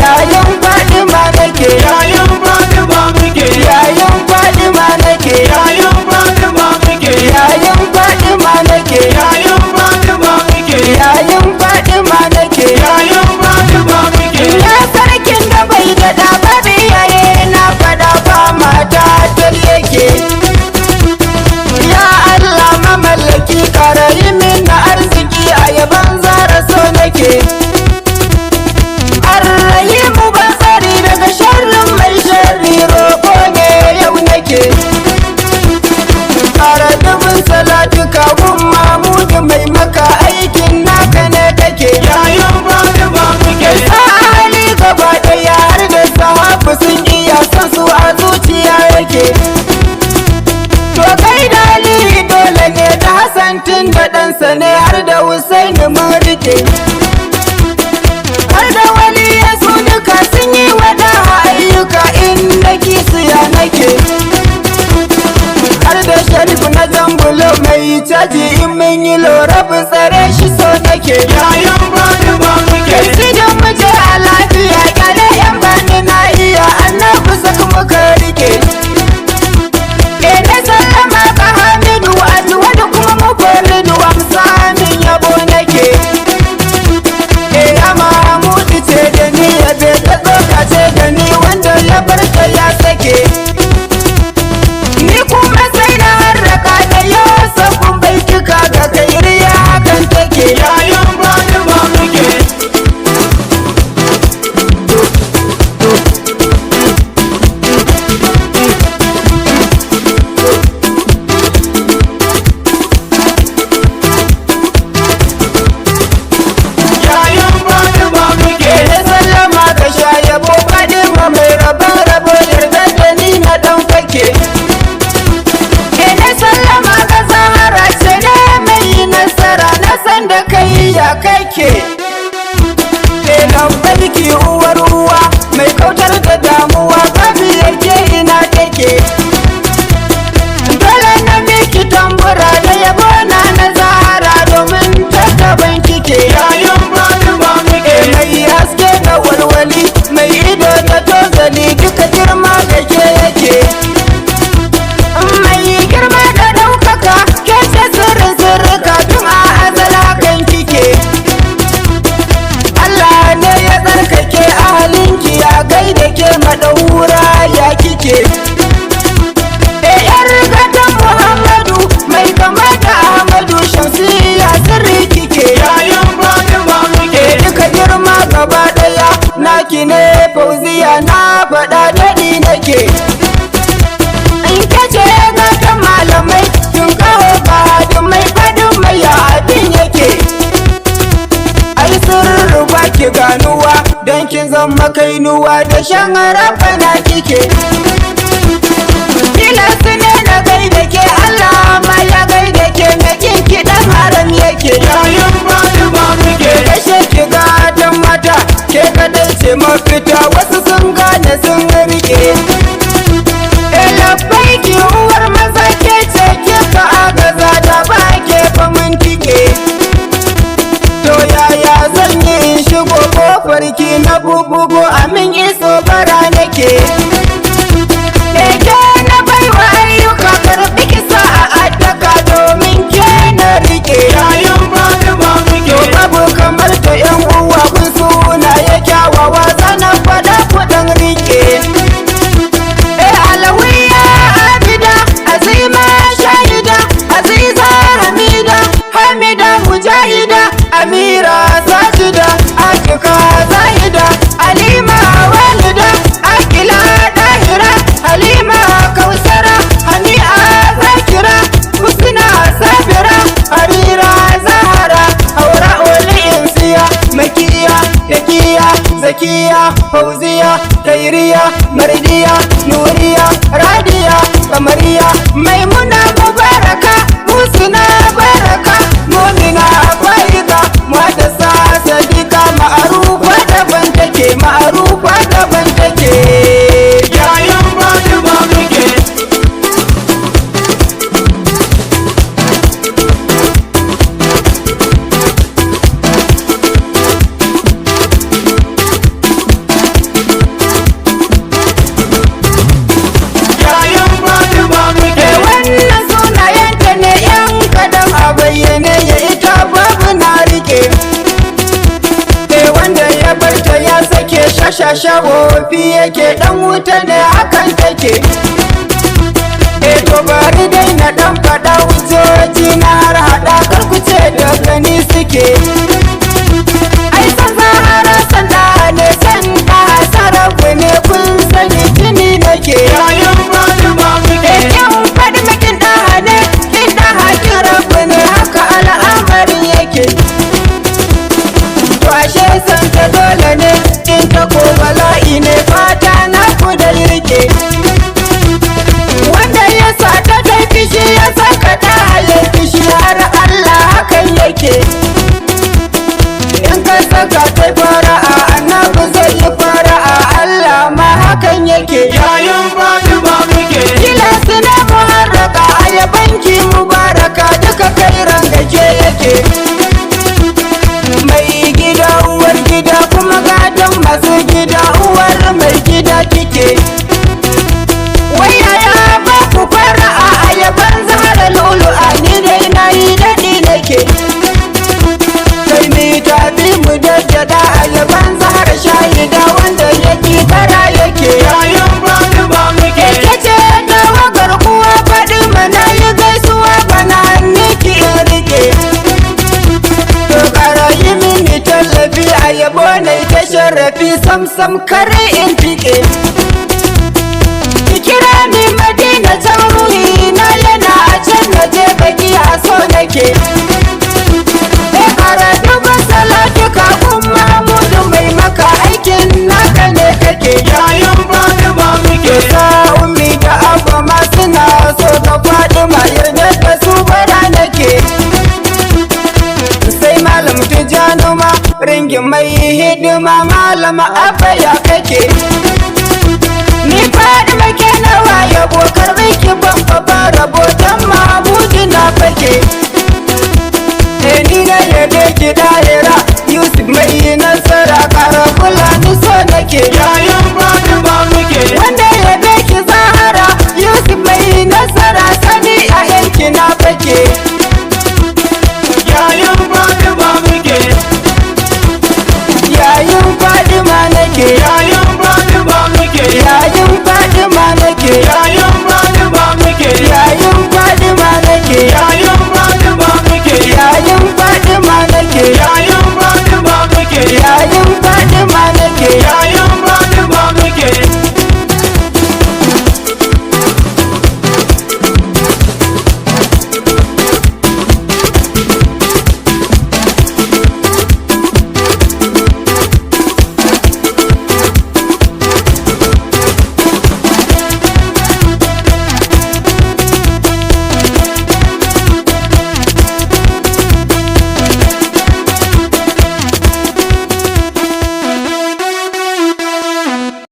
yayin Fatima nake, yayin Fatima muke, yayin Fatima nake, yayin Fatima muke, yayin Fatima nake, yayin Fatima muke, yayin Fatima nake, yayin Fatima muke. ya sarkin da bai da da babu iyaye na fada ba mata tal yake. Ya Allah mamallaki karayi min na arziki a yaban zara so nake. Arrahimu ban tsari daga sharrin mai sharri roƙo ne yau nake. Ƙara dubin salatu kawun mamudu mai maka aikin naka ne kake. Yayin Fatima muke, Hali gaba ɗaya har da sahabu sun iya son su a zuciya yake. To kai da Ali dole ne da Hassan tun da ɗansa ne har da Husaini mun rike. Har da wani yasu duka sun yi wada ayyuka inda kisiya nake. Har da Sharif na Jambulo mai caji in mun yi lura tsare shi so nake. yayin Fatima muke, Kai da mu je a lafiya kyale yan bani na iya annabi saka muka rike. Na sallama ka Hamidu Aswadu kuma mufaridu amsa min yabo nake. Ya Mahamudu ce da ni ya bai ta tsoka ce da ni wanda ya barka ya sake. Ni kuma sai na harraka da yau kun bai kika ga kairiya hakan take. yayin Fatima muke, yayin Fatima muke, Na sallama ka sha yabo Fatima mai rabon rabo yarda da ni na dan fake. Na sallama ka Zahra ce ne mai nasara na san da kai ya kake. Lambarki uwar uwa mai kautar da damuwa babu yake ina take. Dole na miki tambura da yabo na Zahra domin ta gaban kike. yayin Fatima muke, Mai haske da walwali mai ido da tozali duka girma da ke yake. Mai girma da ɗaukaka ke ce sirrin sirrika tun a azala kan kike. Allah ne ya tsarkake ahalinki ya gaida ke maɗaura ya kike. Yar gatan Muhammadu mai kama da Ahmadu Shamsiyya sirri kike. yayin Fatima muke, Duka girma gaba ɗaya naki ne Fauziya na faɗa daɗi nake. In kace gatan malamai tun kawo ba mai faɗin mai ya abin yake. Ai sirru baki ganuwa don kin zama kainuwa da shan rafana kike. Tilasu ne na gaida ke Allah ma ya gaida ke na kinki ɗan haram yake. yayin Fatima muke, Kashe ki gadon mata ke kadai ce mafita wasu sun gane sun rike. Labbai ki uwar maza ke ce kika agaza da ba ke fa mun tike. To yaya zan yi in shigo kofar ki na bubugo amin iso bara nake. Ke na baiwa ayyuka karbi kisa a addaka domin ke na rike. yayin Fatima muke, Babu kamar ta yan uwa kun suna ya kyawawa zanen fada kudan rike. Alawiya abida azima shahida aziza hamida hamida mujahida amira sajida akika zahida alima walida akila dahira halima kausara hani'a zakira husna sabira harira zahara haura insiya makiya yakiya zakiya fauziya kairiya mardiya nuriya radiya kamariya maimuna mubaraka husna baraka mumina faida muhaddasa sadiqa ma'rufa daban take ma'rufa daban take. yayin Fatima muke, shawofi yake dan wuta ne hakan take. To bari dai na dan faɗa hujjoji na har haɗa karkuce da gani suke. Ai san zahara sanda ne sanda sarafu ne kun sani tuni nake. yayan Fatima muke Yan faɗi makin ɗaha ne kin ɗaha kirafu ne haka al'amarin yake. To ashe san ta dole ne in ta ko bala'i ne fata na ku da rike. Wanda ya sa ta kai fishi ya saka ta haye fishi har Allah hakan yake. In ka saka ta fara'a annabi zai yi fara'a Allah ma hakan yake. yayan Fatima muke Tilas na muharraka a yabanki mubaraka duka kai rangaje yake. Mai gida uwar gida kuma gadon masu gida uwar mai gida kike. Waya ya ba ku fara'a a yaban zahara lulu'a ni dai na yi daɗi nake. Kai mi tafi mu daddada a yaban zahara shahida wanda yake tara yake. yayan Fatima muke Ita ce tawagar kuwa faɗi mana yi gaisuwa bana niki in rike. To ƙara yi mini tallafi a yabo na ita sharafi sam kare in fike. Ki kira ni Madina can ruhi na yana a can na je baki a so nake. Ƙara dubin salatu kafin Mahmudu mai maka aikin naka ne kake. yayan Fatima muke Sa ummi da abba ma suna so ka faɗi ma yarda da su bara nake. Sai malam Tijjani ma ringin mai hidima malama abba ya kake. Ni faɗi make nawa yabo karɓi ki ban fa rabo dan Mahmudu na fake.